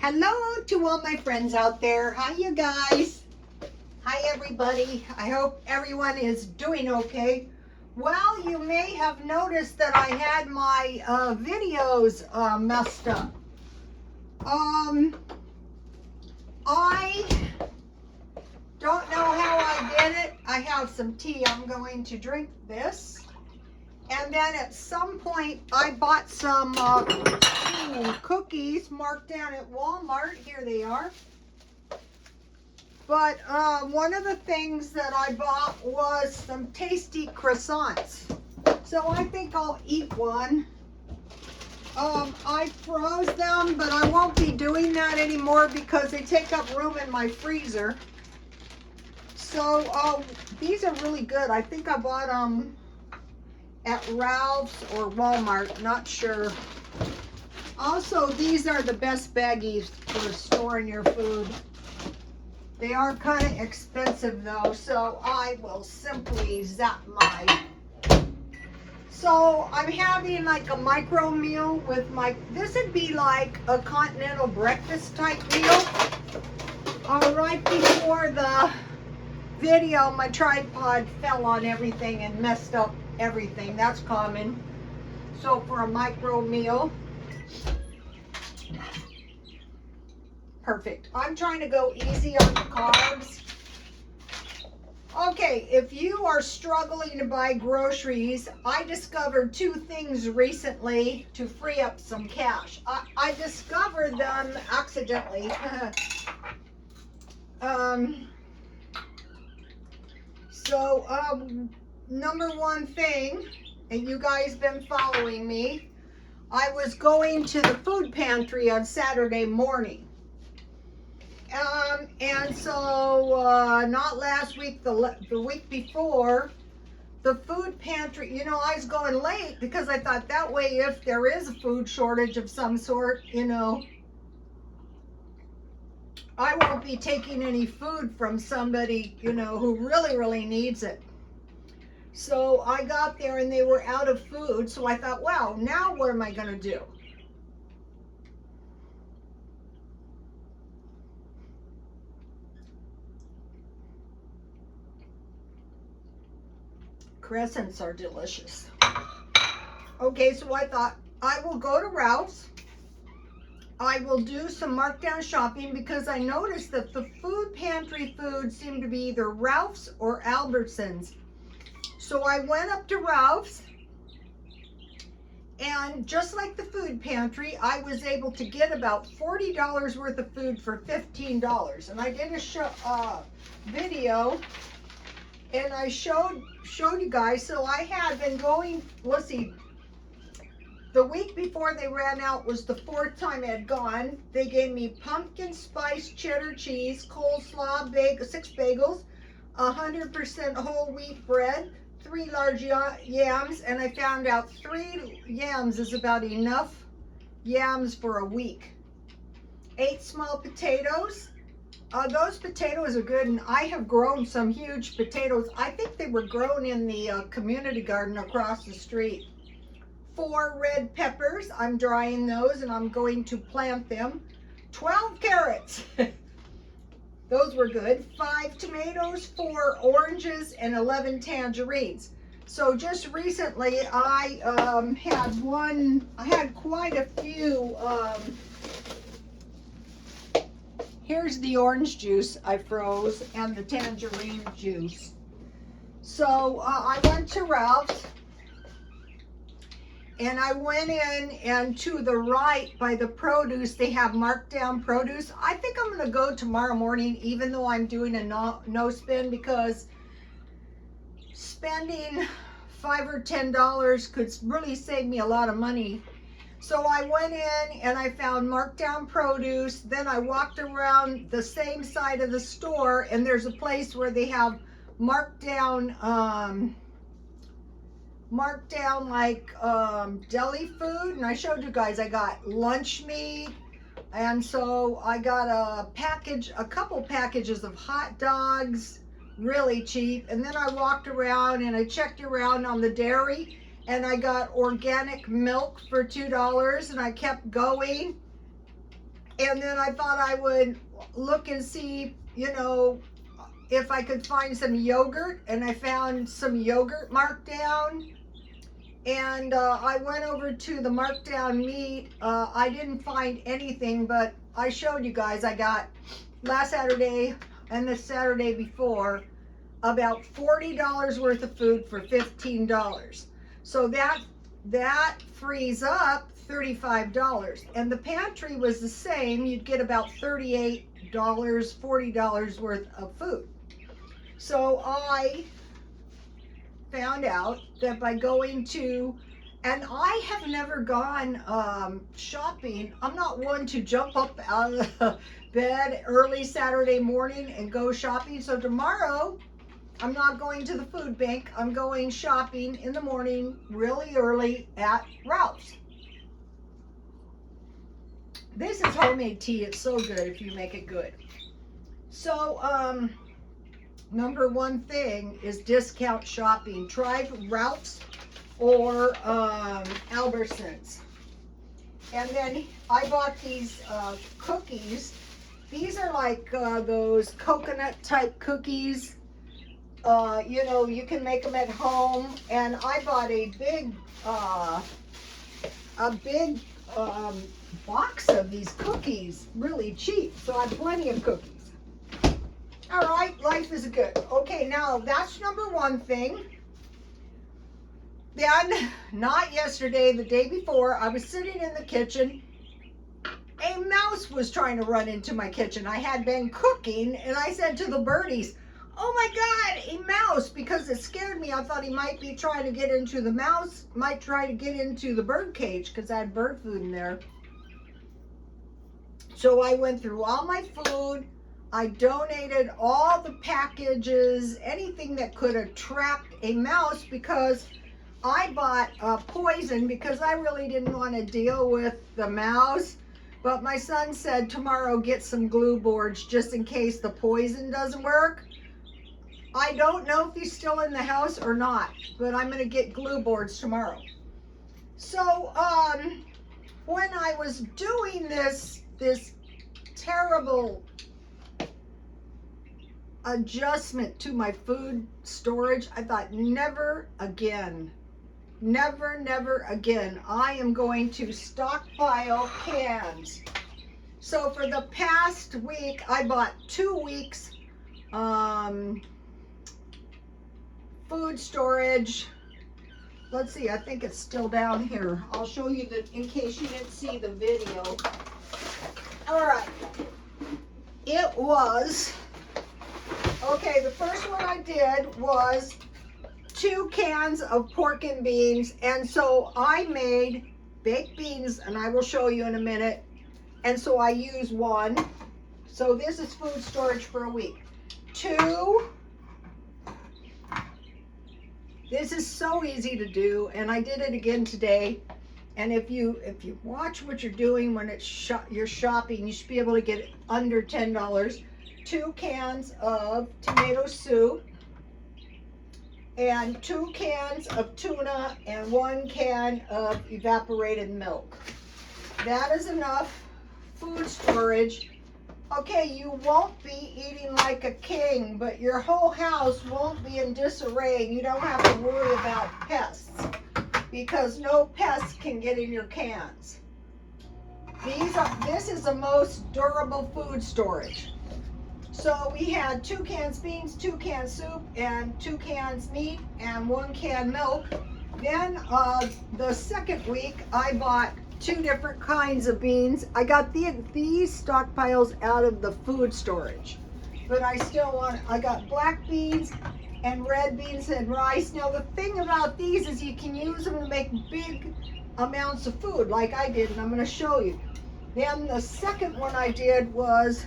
Hello to all my friends out there. Hi, you guys. Hi, everybody. I hope everyone is doing okay. Well, you may have noticed that I had my videos messed up. I don't know how I did it. I have some tea. I'm going to drink this. And then at some point, I bought some cookies marked down at Walmart. Here they are. But one of the things that I bought was some tasty croissants. So I think I'll eat one. I froze them, but I won't be doing that anymore because they take up room in my freezer. So these are really good. I think I bought them at Ralph's or Walmart, not sure. Also, these are the best baggies for storing your food. They are kind of expensive though, so I will simply zap mine. So I'm having like a micro meal with this would be like a continental breakfast type meal. Right before the video, my tripod fell on everything and messed up everything. That's common. So for a micro meal, perfect. I'm trying to go easy on the carbs. Okay, if you are struggling to buy groceries, I discovered two things recently to free up some cash. I discovered them accidentally. Number one thing, and you guys been following me, I was going to the food pantry on Saturday morning. And so not last week, the week before, the food pantry, you know, I was going late because I thought that way if there is a food shortage of some sort, you know, I won't be taking any food from somebody, you know, who really, really needs it. So I got there and they were out of food. So I thought, wow, now what am I going to do? Crescents are delicious. Okay, so I thought I will go to Ralph's. I will do some markdown shopping because I noticed that the food pantry food seemed to be either Ralph's or Albertsons. So I went up to Ralph's, and just like the food pantry, I was able to get about $40 worth of food for $15. And I did a video, and I showed you guys. So I had been going, let's see, the week before they ran out was the fourth time I had gone. They gave me pumpkin spice cheddar cheese, coleslaw, 6 bagels, 100% whole wheat bread, 3 large yams, and I found out 3 yams is about enough yams for a week. 8 small potatoes. Those potatoes are good, and I have grown some huge potatoes. I think they were grown in the community garden across the street. 4 red peppers. I'm drying those, and I'm going to plant them. 12 carrots. Those were good. 5 tomatoes, 4 oranges, and 11 tangerines. So just recently I had quite a few. Here's the orange juice I froze and the tangerine juice. So I went to Ralph's. And I went in, and to the right by the produce, they have marked down produce. I think I'm going to go tomorrow morning, even though I'm doing a no spend, because spending $5 or $10 could really save me a lot of money. So I went in and I found marked down produce. Then I walked around the same side of the store, and there's a place where they have marked down like deli food, and I showed you guys I got lunch meat, and so I got a couple packages of hot dogs, really cheap. And then I walked around and I checked around on the dairy, and I got organic milk for $2, and I kept going. And then I thought I would look and see, you know, if I could find some yogurt, and I found some yogurt marked down. And I went over to the markdown meat. I didn't find anything, but I showed you guys I got last Saturday and the Saturday before about $40 worth of food for $15. So that frees up $35. And the pantry was the same. You'd get about $38, $40 worth of food. So I found out that by going to, and I have never gone shopping. I'm not one to jump up out of the bed early Saturday morning and go shopping. So tomorrow, I'm not going to the food bank. I'm going shopping in the morning really early at Ralph's. This is homemade tea. It's so good if you make it good. So, number one thing is discount shopping. Try Ralph's or Albertsons. And then I bought these cookies. These are like those coconut type cookies. You know, you can make them at home. And I bought a big box of these cookies, really cheap. So I have plenty of cookies. All right, life is good. Okay, now that's number one thing. Then, not yesterday, the day before, I was sitting in the kitchen. A mouse was trying to run into my kitchen. I had been cooking, and I said to the birdies, "Oh my God, a mouse," because it scared me. I thought he might be trying to get into the mouse, might try to get into the bird cage because I had bird food in there. So I went through all my food. I donated all the packages, anything that could attract a mouse, because I bought poison because I really didn't want to deal with the mouse. But my son said tomorrow get some glue boards just in case the poison doesn't work. I don't know if he's still in the house or not, but I'm going to get glue boards tomorrow. So when I was doing this terrible adjustment to my food storage, I thought, never again. Never again. I am going to stockpile cans. So for the past week, I bought 2 weeks food storage. Let's see, I think it's still down here. I'll show you in case you didn't see the video. All right. It was, okay, the first one I did was 2 cans of pork and beans, and so I made baked beans, and I will show you in a minute, and so I use 1. So this is food storage for a week. 2, this is so easy to do, and I did it again today. And if you watch what you're doing when it's you're shopping, you should be able to get it under $10. 2 cans of tomato soup, and 2 cans of tuna, and 1 can of evaporated milk. That is enough food storage. Okay, you won't be eating like a king, but your whole house won't be in disarray, and you don't have to worry about pests, because no pests can get in your cans. This is the most durable food storage. So we had 2 cans beans, 2 cans soup, and 2 cans meat, and 1 can milk. Then the second week, I bought 2 different kinds of beans. I got these stockpiles out of the food storage, but I got black beans and red beans and rice. Now the thing about these is you can use them to make big amounts of food like I did, and I'm going to show you. Then the second one I did was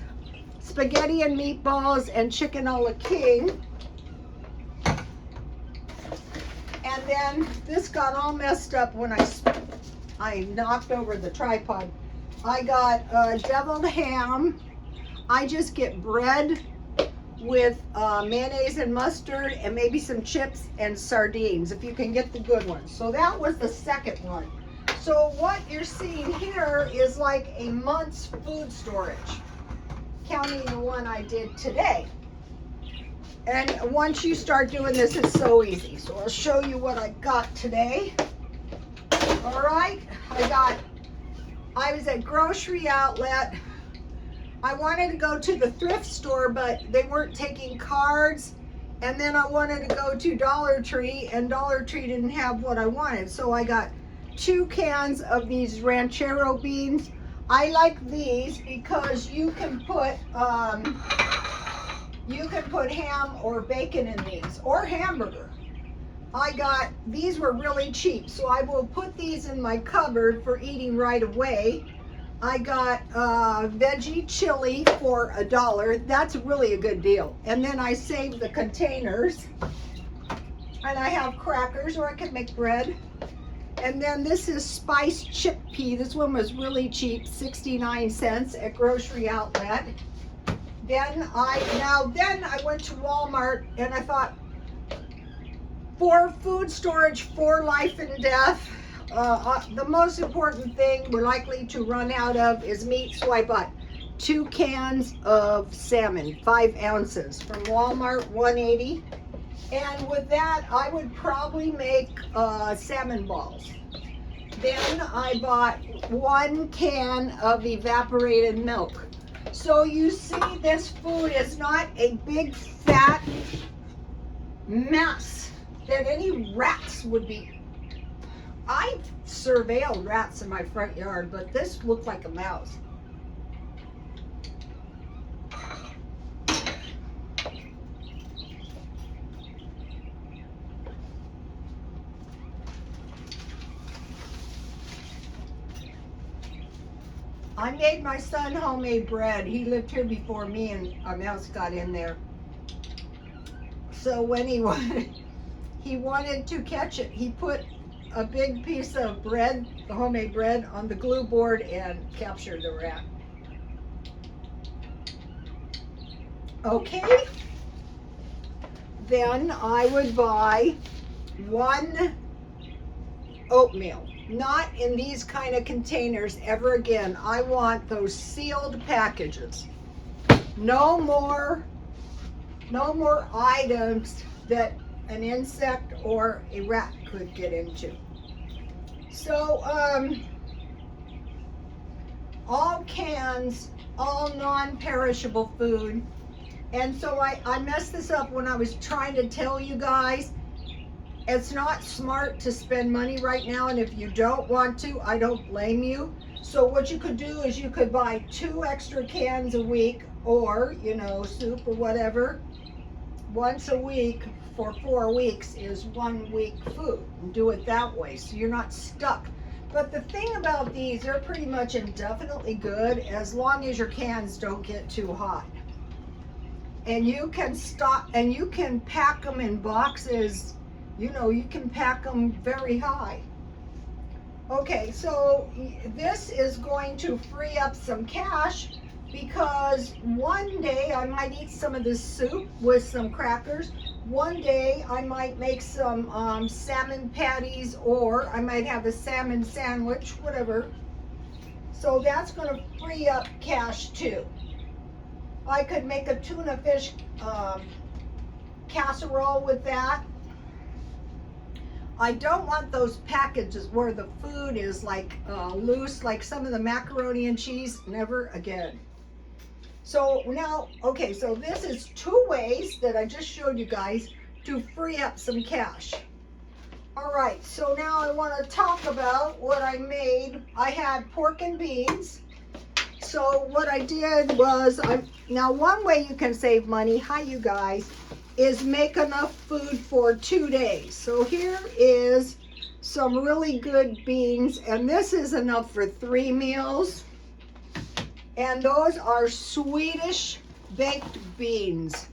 spaghetti and meatballs and chicken a la king. And then this got all messed up when I knocked over the tripod. I got deviled ham. I just get bread with mayonnaise and mustard and maybe some chips and sardines if you can get the good ones. So that was the second one. So what you're seeing here is like a month's food storage, counting the one I did today. And once you start doing this, it's so easy. So I'll show you what I got today. All right, I was at Grocery Outlet. I wanted to go to the thrift store, but they weren't taking cards. And then I wanted to go to Dollar Tree, and Dollar Tree didn't have what I wanted. So I got 2 cans of these ranchero beans. I like these because you can put ham or bacon in these, or hamburger. These were really cheap, so I will put these in my cupboard for eating right away. I got veggie chili for $1. That's really a good deal. And then I saved the containers. And I have crackers, or I can make bread. And then this is spiced chickpea. This one was really cheap, 69 cents at Grocery Outlet. Then I went to Walmart, and I thought, for food storage, for life and death, the most important thing we're likely to run out of is meat. So I bought 2 cans of salmon, 5 ounces from Walmart, $1.80. And with that, I would probably make salmon balls. Then I bought 1 can of evaporated milk. So you see, this food is not a big fat mess that any rats would be. I've surveilled rats in my front yard, but this looked like a mouse. I made my son homemade bread. He lived here before me, and a mouse got in there. So when he wanted to catch it, he put a big piece of bread, the homemade bread, on the glue board and captured the rat. Okay. Then I would buy 1 oatmeal. Not in these kind of containers ever again. I want those sealed packages. No more items that an insect or a rat could get into. So all cans, all non-perishable food. And so I messed this up when I was trying to tell you guys. It's not smart to spend money right now, and if you don't want to, I don't blame you. So what you could do is you could buy 2 extra cans a week, or, soup or whatever. Once a week for 4 weeks is 1 week food. And do it that way, so you're not stuck. But the thing about these, they're pretty much indefinitely good as long as your cans don't get too hot. And you can pack them in boxes. You can pack them very high. Okay, so this is going to free up some cash, because one day I might eat some of this soup with some crackers. One day I might make some salmon patties, or I might have a salmon sandwich, whatever. So that's going to free up cash too. I could make a tuna fish casserole with that. I don't want those packages where the food is like loose, like some of the macaroni and cheese. Never again. So now, okay, so this is 2 ways that I just showed you guys to free up some cash. All right, so now I want to talk about what I made. I had pork and beans. So what I did was, now one way you can save money, hi you guys, is make enough food for 2 days. So here is some really good beans, and this is enough for 3 meals. And those are Swedish baked beans.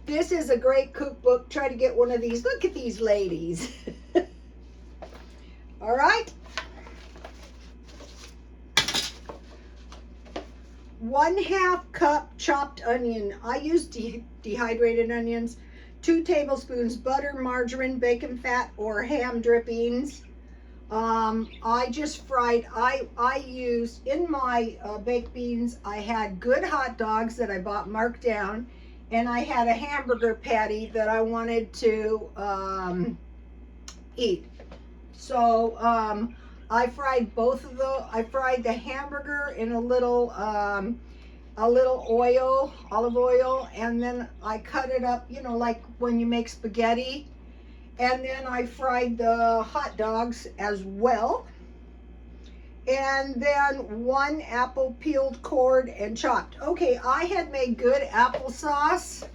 This is a great cookbook. Try to get one of these. Look at these ladies. All right. 1/2 cup chopped onion. I use dehydrated onions. 2 tablespoons butter, margarine, bacon fat, or ham drippings. I just fried, I used, in my baked beans, I had good hot dogs that I bought marked down, and I had a hamburger patty that I wanted to eat. So I fried both of those. I fried the hamburger in a little oil, olive oil, and then I cut it up, you know, like when you make spaghetti. And then I fried the hot dogs as well. And then one apple peeled, cored, and chopped. Okay, I had made good applesauce,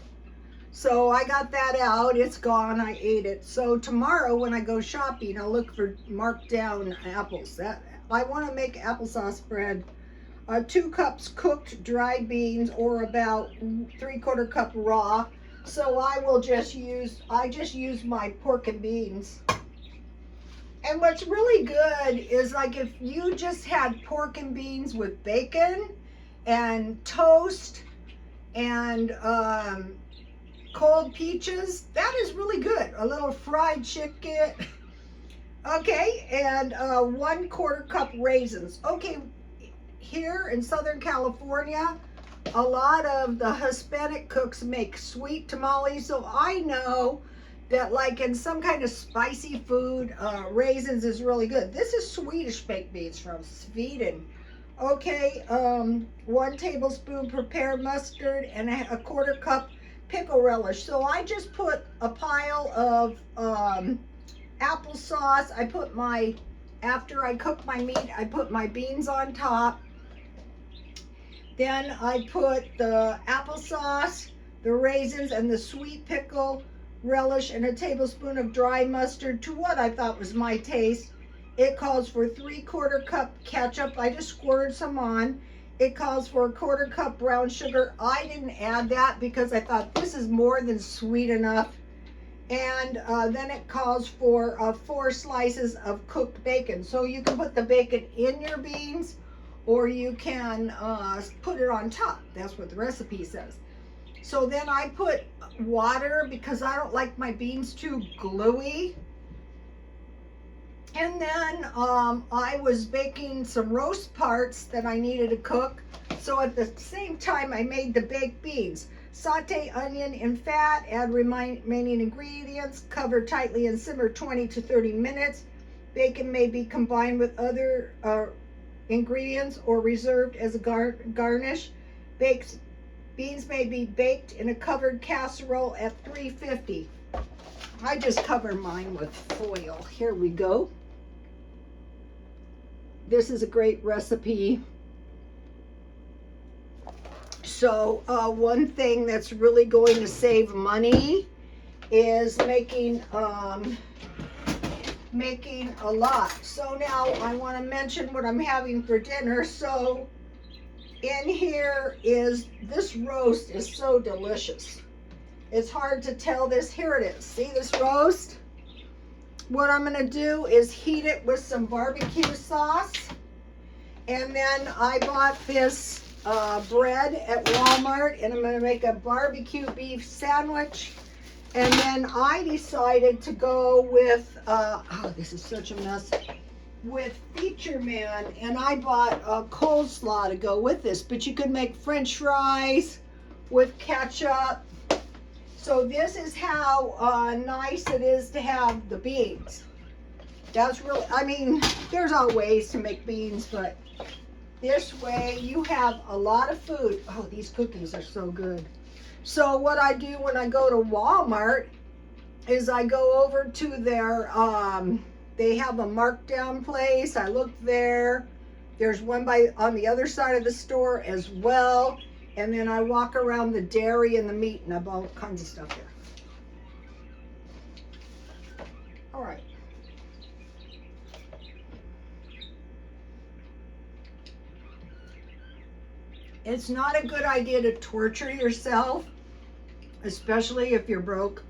so I got that out. It's gone. I ate it. So tomorrow when I go shopping, I'll look for marked down apples. That I want to make applesauce bread. 2 cups cooked dried beans, or about 3/4 cup raw. So I just use my pork and beans. And what's really good is, like, if you just had pork and beans with bacon and toast and cold peaches, that is really good. A little fried chicken. Okay, and 1/4 cup raisins. Okay, here in Southern California, a lot of the Hispanic cooks make sweet tamales, so I know that, like, in some kind of spicy food, raisins is really good. This is Swedish baked beans from Sweden. Okay, 1 tablespoon prepared mustard and a 1/4 cup pickle relish. So I just put a pile of applesauce. After I cook my meat, I put my beans on top. Then I put the applesauce, the raisins, and the sweet pickle relish, and a tablespoon of dry mustard to what I thought was my taste. It calls for 3/4 cup ketchup. I just squirted some on. It calls for a 1/4 cup brown sugar. I didn't add that because I thought this is more than sweet enough. And then it calls for 4 slices of cooked bacon. So you can put the bacon in your beans, or you can put it on top. That's what the recipe says. So then I put water because I don't like my beans too gluey. And then I was baking some roast parts that I needed to cook. So at the same time, I made the baked beans. Saute onion in fat, add remaining ingredients, cover tightly and simmer 20 to 30 minutes. Bacon may be combined with other ingredients or reserved as a garnish. Beans may be baked in a covered casserole at 350. I just cover mine with foil. Here we go. This is a great recipe. So one thing that's really going to save money is making a lot. So now I want to mention what I'm having for dinner. So in here is, this roast is so delicious. It's hard to tell this. Here it is. See this roast? What I'm going to do is heat it with some barbecue sauce. And then I bought this bread at Walmart, and I'm going to make a barbecue beef sandwich. And then I decided to go with, oh, this is such a mess, with Feature Man, and I bought a coleslaw to go with this. But you could make French fries with ketchup. So this is how nice it is to have the beans. That's really, I mean, there's all ways to make beans, but this way you have a lot of food. Oh, these cookies are so good. So what I do when I go to Walmart is I go over to their, they have a markdown place. I look there. There's one on the other side of the store as well. And then I walk around the dairy and the meat, and I buy all kinds of stuff there. All right. It's not a good idea to torture yourself, especially if you're broke.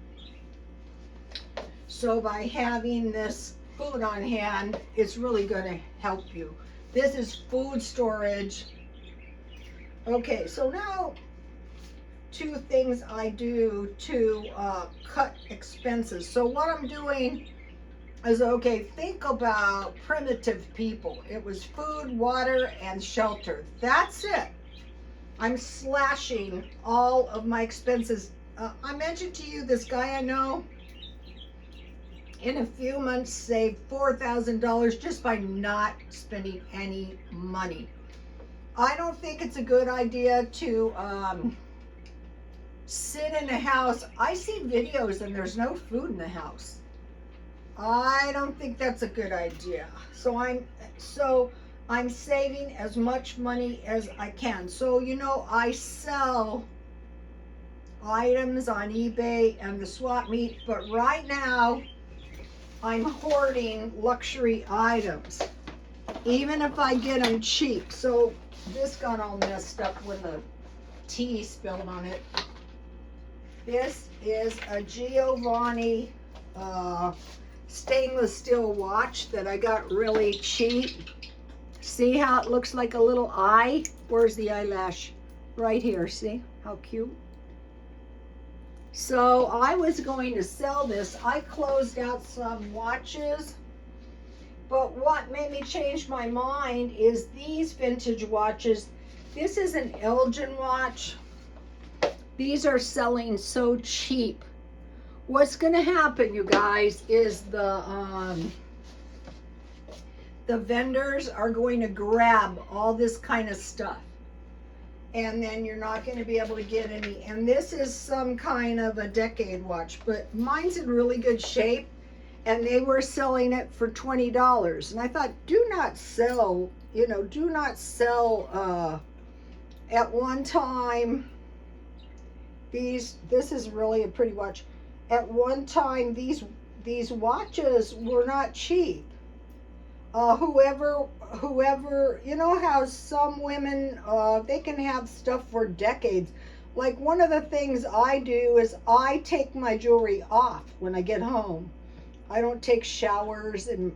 So by having this food on hand, it's really going to help you. This is food storage. Okay, so now 2 things I do to cut expenses. So what I'm doing is, okay, think about primitive people. It was food, water, and shelter. That's it. I'm slashing all of my expenses. I mentioned to you this guy I know in a few months saved $4,000 just by not spending any money. I don't think it's a good idea to sit in a house. I see videos and there's no food in the house. I don't think that's a good idea. So I'm saving as much money as I can. So I sell items on eBay and the swap meet, but right now I'm hoarding luxury items, even if I get them cheap. So this got all messed up when the tea spilled on it. This is a Giovanni stainless steel watch that I got really cheap. See how it looks like a little eye? Where's the eyelash? Right here, see how cute? So I was going to sell this. I closed out some watches, but what made me change my mind is these vintage watches. This is an Elgin watch. These are selling so cheap. What's going to happen, you guys, is the vendors are going to grab all this kind of stuff, and then you're not going to be able to get any. And this is some kind of a decade watch, but mine's in really good shape, and they were selling it for $20. And I thought, do not sell, at one time. This is really a pretty watch. At one time, these watches were not cheap. Whoever, how some women, they can have stuff for decades. Like, one of the things I do is I take my jewelry off when I get home. I don't take showers and,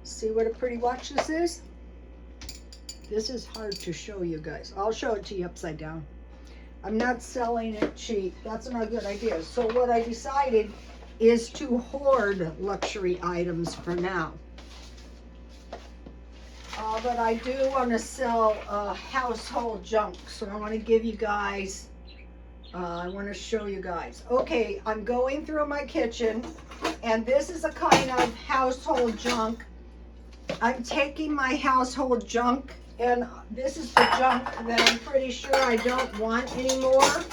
see what a pretty watch this is? This is hard to show you guys. I'll show it to you upside down. I'm not selling it cheap. That's not a good idea. So what I decided is to hoard luxury items for now. But I do want to sell household junk. So I want to give you guys, I want to show you guys. Okay, I'm going through my kitchen, and this is a kind of household junk. I'm taking my household junk, and this is the junk that I'm pretty sure I don't want anymore.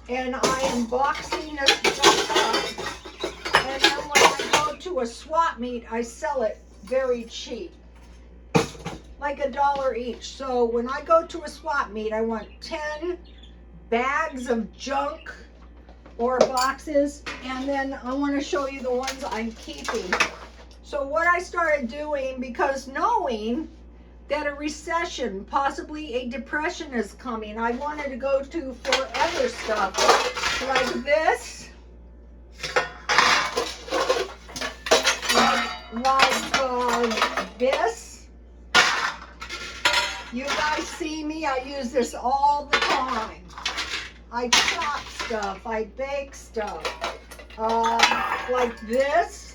And I am boxing this junk up. And then when I go to a swap meet, I sell it very cheap. Like $1 each. So when I go to a swap meet, I want 10 bags of junk or boxes. And then I want to show you the ones I'm keeping. So what I started doing, because knowing that a recession, possibly a depression is coming, I wanted to go to forever stuff like this, like this. You guys see me, I use this all the time. I chop stuff, I bake stuff, like this.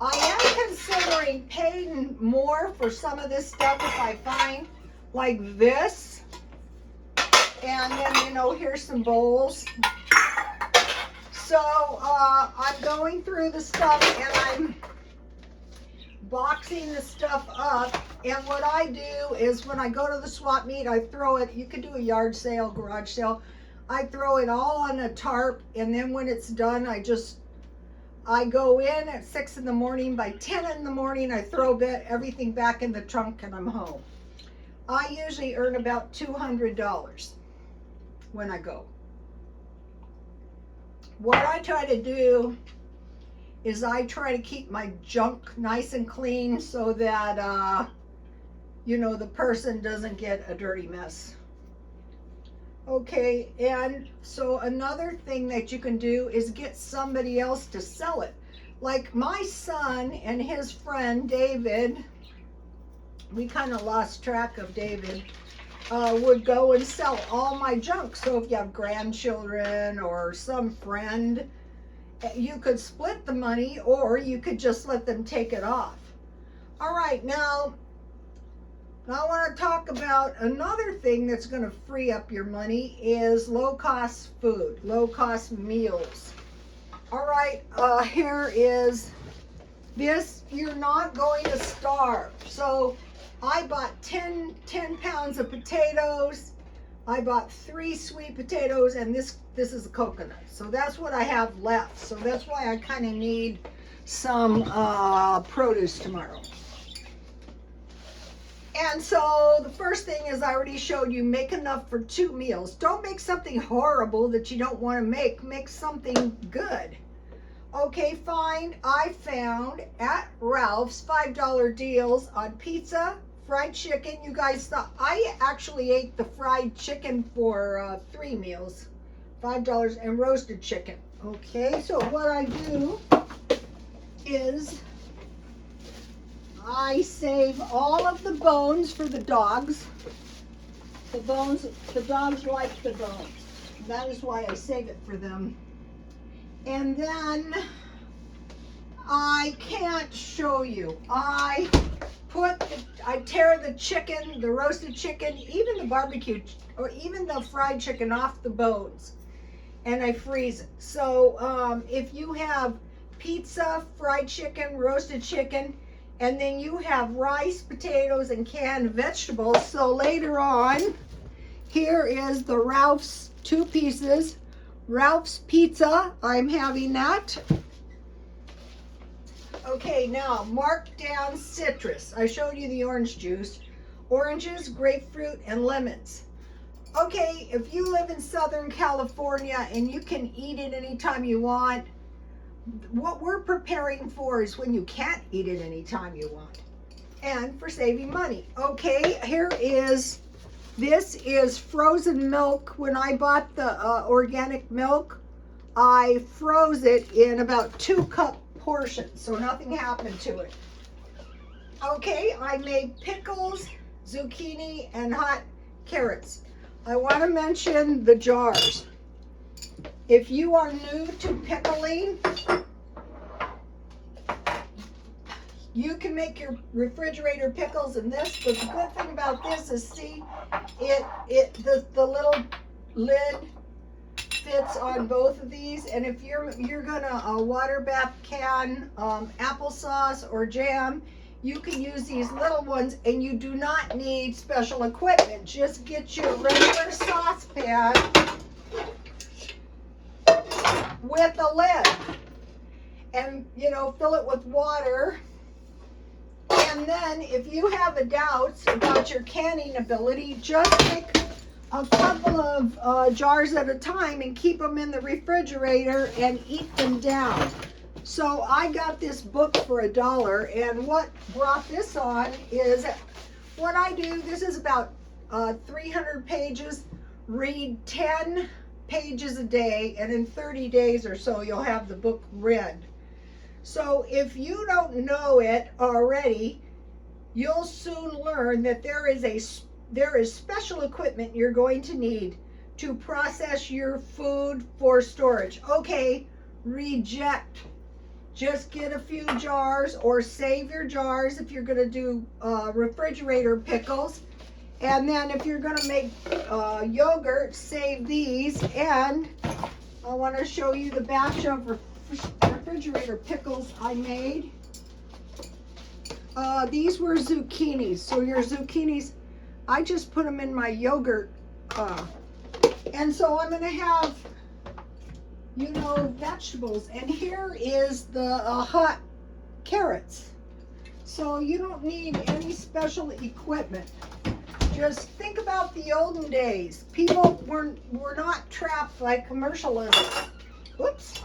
I am considering paying more for some of this stuff if I find like this. And then, here's some bowls. So I'm going through the stuff and I'm boxing the stuff up. And what I do is when I go to the swap meet, I throw it. You could do a yard sale, garage sale. I throw it all on a tarp, and then when it's done, I go in at 6 in the morning. By 10 in the morning, I throw everything back in the trunk and I'm home. I usually earn about $200 when I go. What I try to do is I try to keep my junk nice and clean so that, the person doesn't get a dirty mess. Okay, and so another thing that you can do is get somebody else to sell it. Like my son and his friend David, we kind of lost track of David, would go and sell all my junk. So if you have grandchildren or some friend You could split the money, or you could just let them take it off. All right, now I want to talk about another thing that's going to free up your money is low-cost food, low-cost meals. All right, here is this. You're not going to starve. So I bought 10 pounds of potatoes. I bought 3 sweet potatoes, and this is a coconut. So that's what I have left. So that's why I kind of need some produce tomorrow. And so the first thing is, I already showed you, make enough for 2 meals. Don't make something horrible that you don't want to make. Make something good. Okay, fine. I found at Ralph's $5 deals on pizza, fried chicken. You guys thought I actually ate the fried chicken for 3 meals, $5, and roasted chicken. Okay, so what I do is I save all of the bones for the dogs. The dogs like the bones. That is why I save it for them. And then I can't show you. I tear the chicken, the roasted chicken, even the barbecue, or even the fried chicken off the bones, and I freeze it. So if you have pizza, fried chicken, roasted chicken, and then you have rice, potatoes, and canned vegetables. So later on, here is the Ralph's 2 pieces. Ralph's pizza, I'm having that. Okay, now mark down citrus. I showed you the orange juice. Oranges, grapefruit, and lemons. Okay, if you live in Southern California and you can eat it anytime you want, what we're preparing for is when you can't eat it anytime you want, and for saving money. Okay, here is, this is frozen milk. When I bought the organic milk, I froze it in about 2-cup portions, so nothing happened to it. Okay, I made pickles, zucchini, and hot carrots. I want to mention the jars. If you are new to pickling, you can make your refrigerator pickles in this. But the good thing about this is, see, the little lid fits on both of these. And if you're gonna water bath can applesauce or jam, you can use these little ones, and you do not need special equipment. Just get your regular saucepan with a lid, and fill it with water. And then if you have a doubt about your canning ability, just take a couple of jars at a time and keep them in the refrigerator and eat them down. So I got this book for $1, and what brought this on is what I do. This is about 300 pages. Read 10 pages a day, and in 30 days or so you'll have the book read. So if you don't know it already, you'll soon learn that there is special equipment you're going to need to process your food for storage. Okay, reject. Just get a few jars, or save your jars if you're going to do refrigerator pickles. And then if you're going to make yogurt, save these. And I want to show you the batch of refrigerator pickles I made. These were zucchinis. So your zucchinis, I just put them in my yogurt. And so I'm going to have, vegetables. And here is the hot carrots. So you don't need any special equipment. Just think about the olden days. People were not trapped by commercialism. Oops.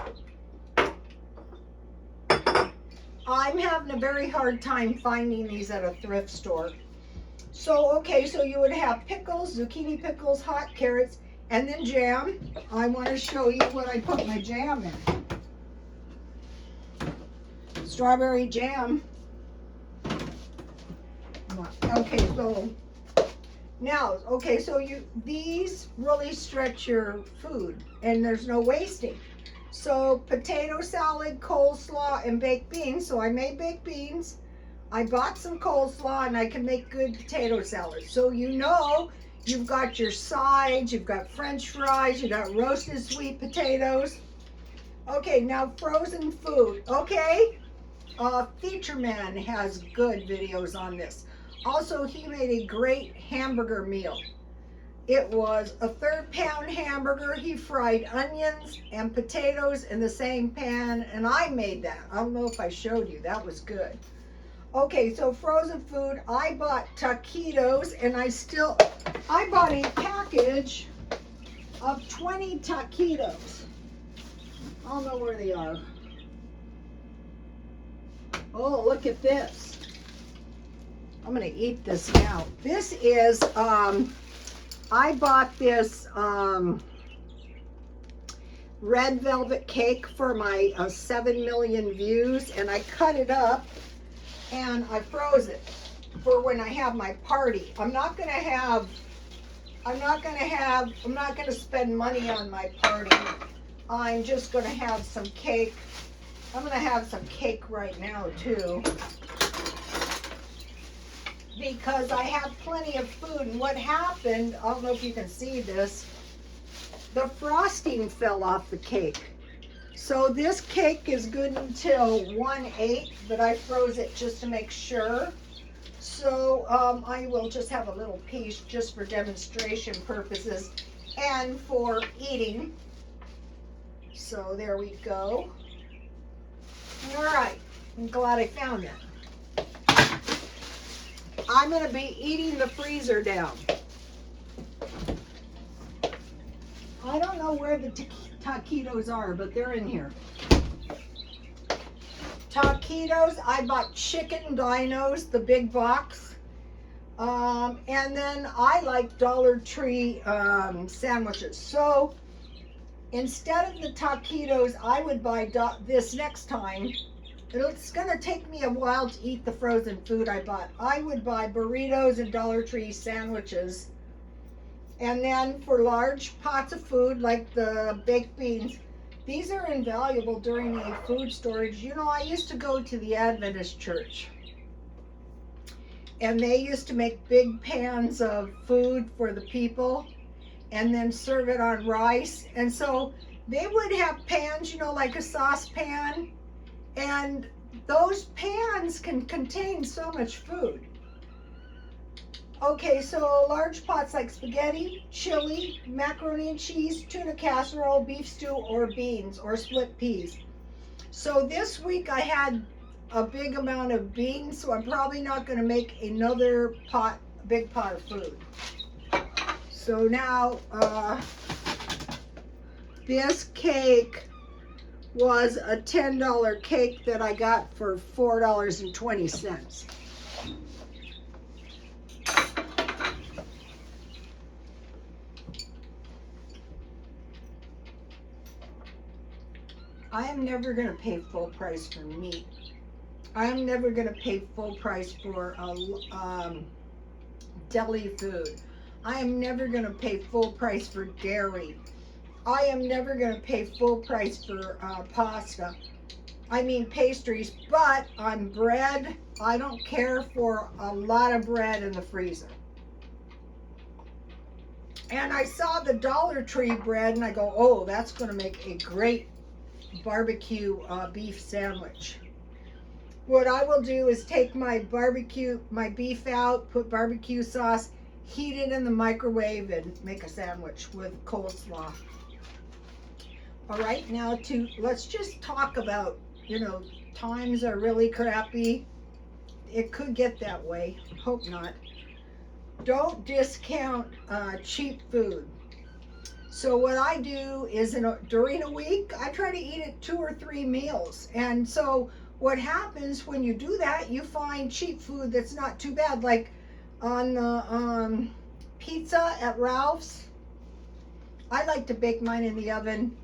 I'm having a very hard time finding these at a thrift store. So, okay, so you would have pickles, zucchini pickles, hot carrots, and then jam. I want to show you what I put my jam in. Strawberry jam. Okay, so now, so these really stretch your food, and there's no wasting. So potato salad, coleslaw, and baked beans. So I made baked beans. I bought some coleslaw, and I can make good potato salad. So you know you've got your sides, you've got French fries, you've got roasted sweet potatoes. Okay, now frozen food. Okay, Feature Man has good videos on this. Also, he made a great hamburger meal. It was a 1/3 pound hamburger. He fried onions and potatoes in the same pan, and I made that. I don't know if I showed you. That was good. Okay, so frozen food. I bought taquitos, and I bought a package of 20 taquitos. I don't know where they are. Oh, look at this. I'm gonna eat this now. This is, I bought this red velvet cake for my 7 million views, and I cut it up and I froze it for when I have my party. I'm not gonna spend money on my party. I'm just gonna have some cake. I'm gonna have some cake right now too, because I have plenty of food. And what happened, I don't know if you can see this, the frosting fell off the cake. So this cake is good until 1/8, but I froze it just to make sure. So I will just have a little piece just for demonstration purposes and for eating. So there we go. All right, I'm glad I found that. I'm going to be eating the freezer down. I don't know where the taquitos are, but they're in here. Taquitos, I bought chicken dinos, the big box. And then I like Dollar Tree sandwiches. So instead of the taquitos, I would buy this next time. It's going to take me a while to eat the frozen food I bought. I would buy burritos and Dollar Tree sandwiches. And then for large pots of food, like the baked beans, these are invaluable during a food storage. You know, I used to go to the Adventist church, and they used to make big pans of food for the people and then serve it on rice. And so they would have pans, you know, like a saucepan, and those pans can contain so much food. Okay, so large pots like spaghetti, chili, macaroni and cheese, tuna casserole, beef stew, or beans, or split peas. So this week I had a big amount of beans, so I'm probably not going to make another big pot of food. So now, this cake was a $10 cake that I got for $4.20. I am never going to pay full price for meat. I am never going to pay full price for deli food. I am never going to pay full price for dairy. I am never going to pay full price for pasta. I mean pastries, but on bread, I don't care for a lot of bread in the freezer. And I saw the Dollar Tree bread, and I go, oh, that's going to make a great barbecue beef sandwich. What I will do is take my beef out, put barbecue sauce, heat it in the microwave, and make a sandwich with coleslaw. All right, now let's just talk about, you know, times are really crappy. It could get that way. Hope not. Don't discount cheap food. So what I do is during a week, I try to eat at 2 or 3 meals. And so what happens when you do that, you find cheap food that's not too bad. Like on the pizza at Ralph's, I like to bake mine in the oven.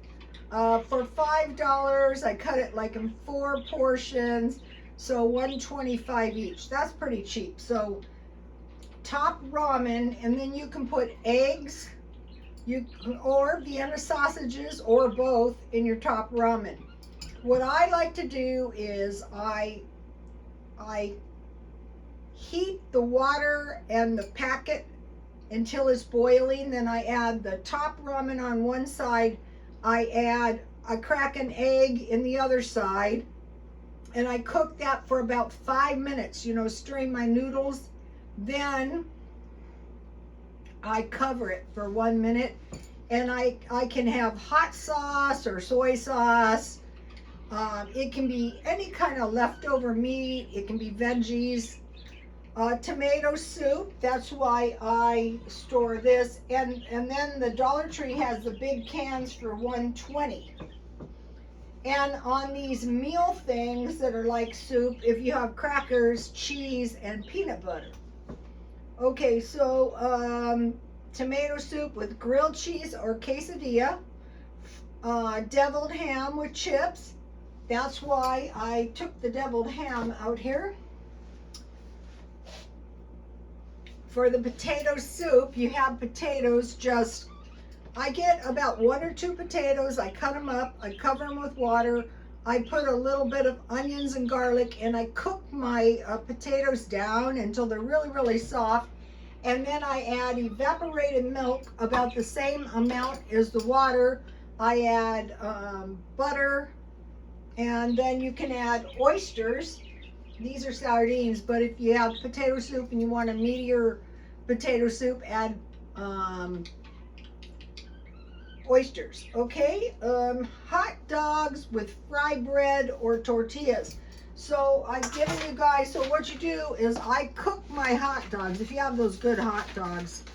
For $5, I cut it like in 4 portions, so $1.25 each. That's pretty cheap. So top ramen, and then you can put eggs, or Vienna sausages, or both in your top ramen. What I like to do is I heat the water and the packet until it's boiling. Then I add the top ramen on one side. I crack an egg in the other side, and I cook that for about 5 minutes, stirring my noodles. Then I cover it for 1 minute, and I can have hot sauce or soy sauce. It can be any kind of leftover meat. It can be veggies. Tomato soup, that's why I store this. And then the Dollar Tree has the big cans for $1.20. And on these meal things that are like soup, if you have crackers, cheese, and peanut butter. Okay, so tomato soup with grilled cheese or quesadilla, deviled ham with chips. That's why I took the deviled ham out here. For the potato soup, you have potatoes. I get about 1 or 2 potatoes. I cut them up. I cover them with water. I put a little bit of onions and garlic, and I cook my potatoes down until they're really, really soft. And then I add evaporated milk, about the same amount as the water. I add butter, and then you can add oysters. These are sardines, but if you have potato soup and you want a meatier potato soup, add oysters. Okay, hot dogs with fry bread or tortillas. So I've given you guys, so what you do is I cook my hot dogs, if you have those good hot dogs.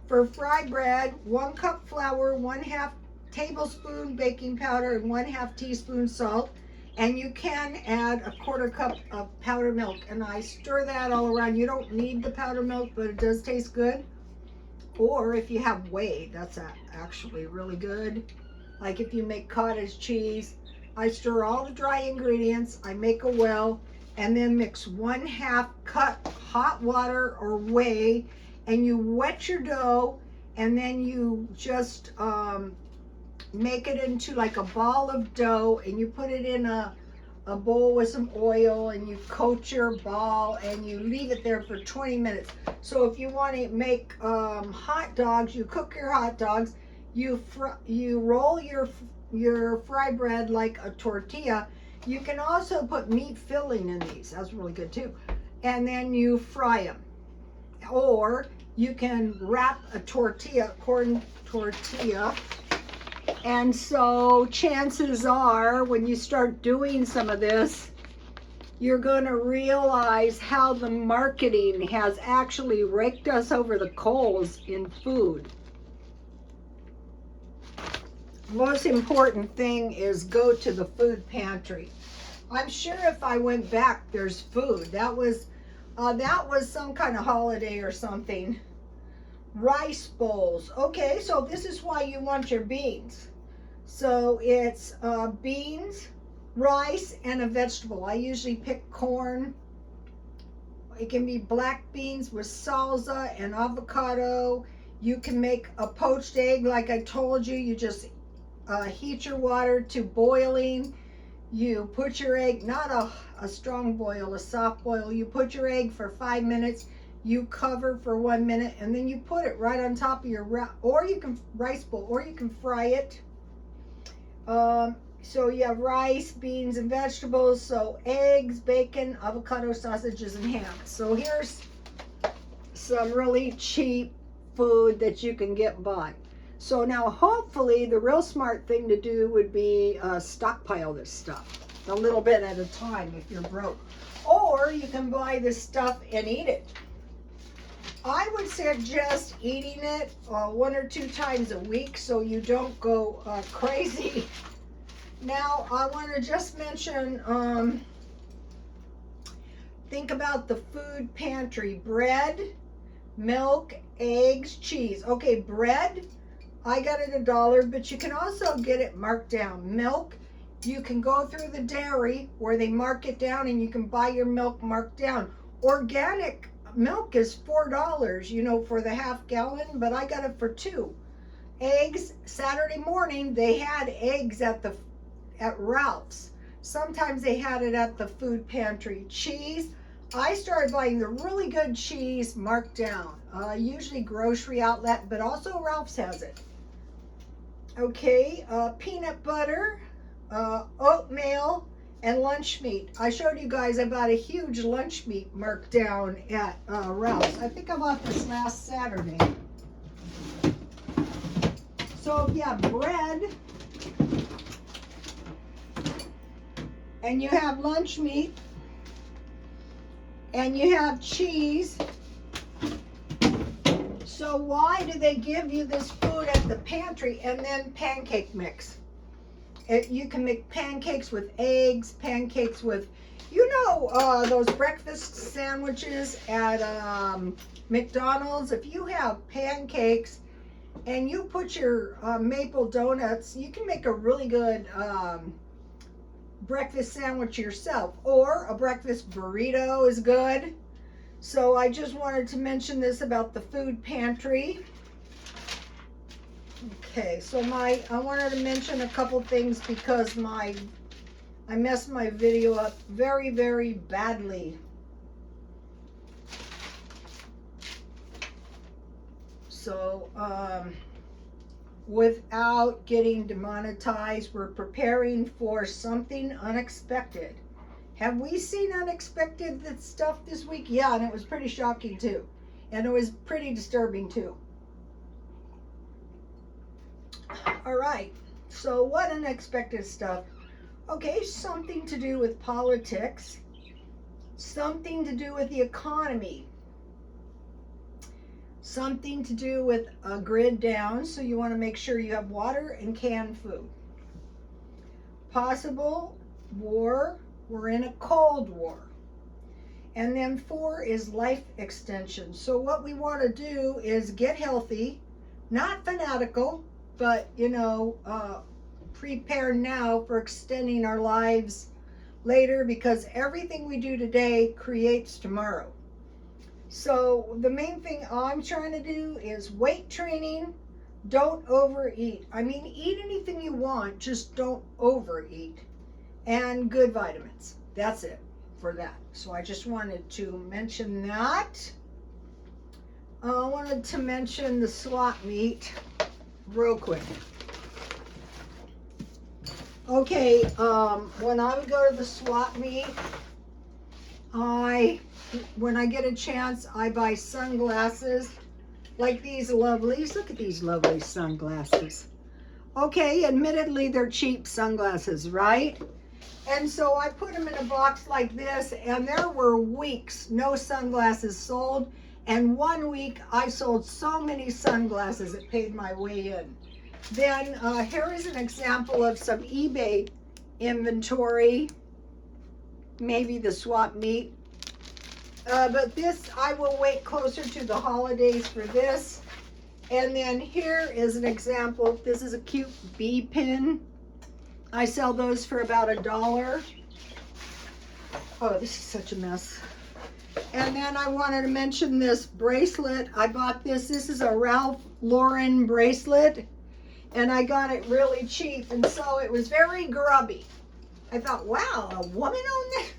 For fry bread, 1 cup flour, 1/2 tablespoon baking powder, and 1/2 teaspoon salt. And you can add a 1/4 cup of powdered milk, and I stir that all around. You don't need the powdered milk, but it does taste good. Or if you have whey, that's actually really good. Like if you make cottage cheese, I stir all the dry ingredients, I make a well, and then mix 1/2 cup hot water or whey, and you wet your dough, and then you just make it into like a ball of dough, and you put it in a bowl with some oil, and you coat your ball, and you leave it there for 20 minutes. So if you want to make hot dogs, you cook your hot dogs, you roll your fry bread like a tortilla. You can also put meat filling in these. That's really good too. And then you fry them. Or you can wrap a tortilla, corn tortilla. And so chances are when you start doing some of this, you're going to realize how the marketing has actually raked us over the coals in food. Most important thing is go to the food pantry. I'm sure if I went back, there's food. That was some kind of holiday or something. Rice bowls. Okay, so this is why you want your beans. So it's beans, rice, and a vegetable. I usually pick corn. It can be black beans with salsa and avocado. You can make a poached egg like I told you. You just heat your water to boiling. You put your egg, not a strong boil, a soft boil. You put your egg for 5 minutes. You cover for 1 minute, and then you put it right on top of your rice bowl, or you can fry it. So you have rice, beans, and vegetables. So eggs, bacon, avocado, sausages, and ham. So here's some really cheap food that you can get by. So now hopefully the real smart thing to do would be stockpile this stuff a little bit at a time if you're broke. Or you can buy this stuff and eat it. I would suggest eating it 1 or 2 times a week so you don't go crazy. Now I want to just mention, think about the food pantry. Bread, milk, eggs, cheese. Okay, bread, I got it $1, but you can also get it marked down. Milk, you can go through the dairy where they mark it down, and you can buy your milk marked down. Organic milk is $4, for the half gallon, but I got it for $2. Eggs, Saturday morning, they had eggs at Ralph's. Sometimes they had it at the food pantry. Cheese, I started buying the really good cheese marked down. Usually grocery outlet, but also Ralph's has it. Okay, peanut butter, oatmeal, and lunch meat. I showed you guys I bought a huge lunch meat marked down at Ralph's. I think I bought this last Saturday. So if you have bread and you have lunch meat and you have cheese, so why do they give you this food at the pantry and then pancake mix? You can make pancakes with eggs, pancakes with, those breakfast sandwiches at McDonald's. If you have pancakes and you put your maple donuts, you can make a really good breakfast sandwich yourself, or a breakfast burrito is good. So I just wanted to mention this about the food pantry. Okay, so I wanted to mention a couple things because I messed my video up very, very badly. So without getting demonetized, we're preparing for something unexpected. Have we seen unexpected stuff this week? Yeah, and it was pretty shocking too. And it was pretty disturbing too. All right, so what unexpected stuff? Okay, something to do with politics, something to do with the economy, something to do with a grid down, so you want to make sure you have water and canned food. Possible war, we're in a cold war. And then 4 is life extension. So what we want to do is get healthy, not fanatical, but prepare now for extending our lives later, because everything we do today creates tomorrow. So the main thing I'm trying to do is weight training. Don't overeat. I mean, eat anything you want, just don't overeat. And good vitamins. That's it for that. So I just wanted to mention that. I wanted to mention the swap meet real quick. Okay, when I would go to the swap meet, when I get a chance, I buy sunglasses like these lovelies. Look at these lovely sunglasses. Okay, admittedly, they're cheap sunglasses, right? And so I put them in a box like this, and there were weeks no sunglasses sold. And 1 week I sold so many sunglasses it paid my way in. Then here is an example of some eBay inventory, maybe the swap meet. But this, I will wait closer to the holidays for this. And then here is an example. This is a cute bee pin. I sell those for about $1. Oh, this is such a mess. And then I wanted to mention this bracelet. I bought this. This is a Ralph Lauren bracelet. And I got it really cheap. And so it was very grubby. I thought, wow, a woman owned this?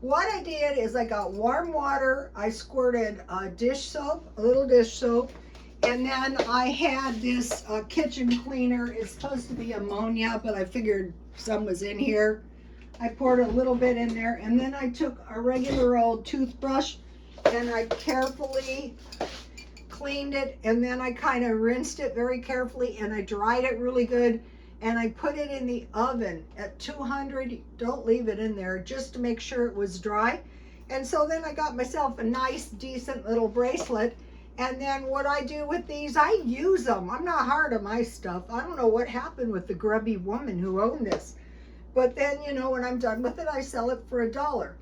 What I did is I got warm water. I squirted a dish soap, a little dish soap. And then I had this kitchen cleaner. It's supposed to be ammonia, but I figured some was in here. I poured a little bit in there, and then I took a regular old toothbrush and I carefully cleaned it, and then I kind of rinsed it very carefully, and I dried it really good, and I put it in the oven at 200. Don't leave it in there, just to make sure it was dry. And so then I got myself a nice, decent little bracelet. And then what I do with these, I use them. I'm not hard on my stuff. I don't know what happened with the grubby woman who owned this. But then, when I'm done with it, I sell it for $1.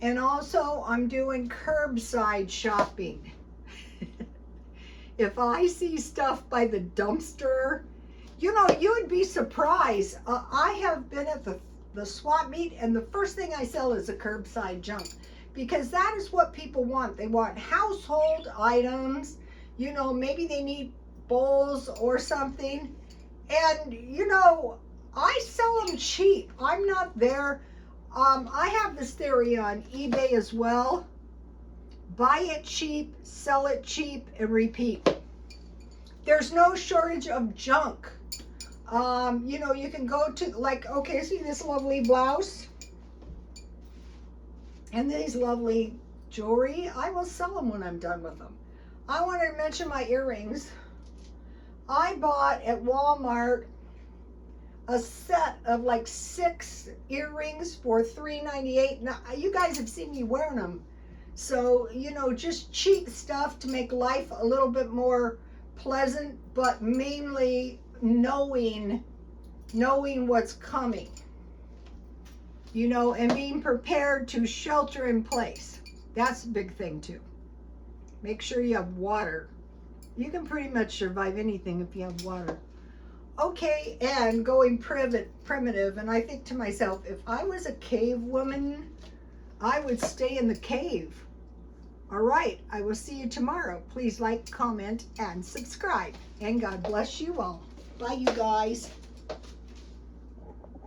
And also, I'm doing curbside shopping. If I see stuff by the dumpster, you would be surprised. I have been at the swap meet, and the first thing I sell is the curbside junk. Because that is what people want. They want household items. Maybe they need bowls or something. And, you know, I sell them cheap. I'm not there. I have this theory on eBay as well. Buy it cheap, sell it cheap, and repeat. There's no shortage of junk. You know, you can go to, like, okay, see this lovely blouse? And these lovely jewelry. I will sell them when I'm done with them. I want to mention my earrings. I bought at Walmart a set of like 6 earrings for $3.98. Now, you guys have seen me wearing them. So, you know, just cheap stuff to make life a little bit more pleasant, but mainly knowing what's coming. You know, and being prepared to shelter in place. That's a big thing too. Make sure you have water. You can pretty much survive anything if you have water. Okay, and going primitive, and I think to myself, if I was a cave woman, I would stay in the cave. All right, I will see you tomorrow. Please like, comment, and subscribe. And God bless you all. Bye, you guys.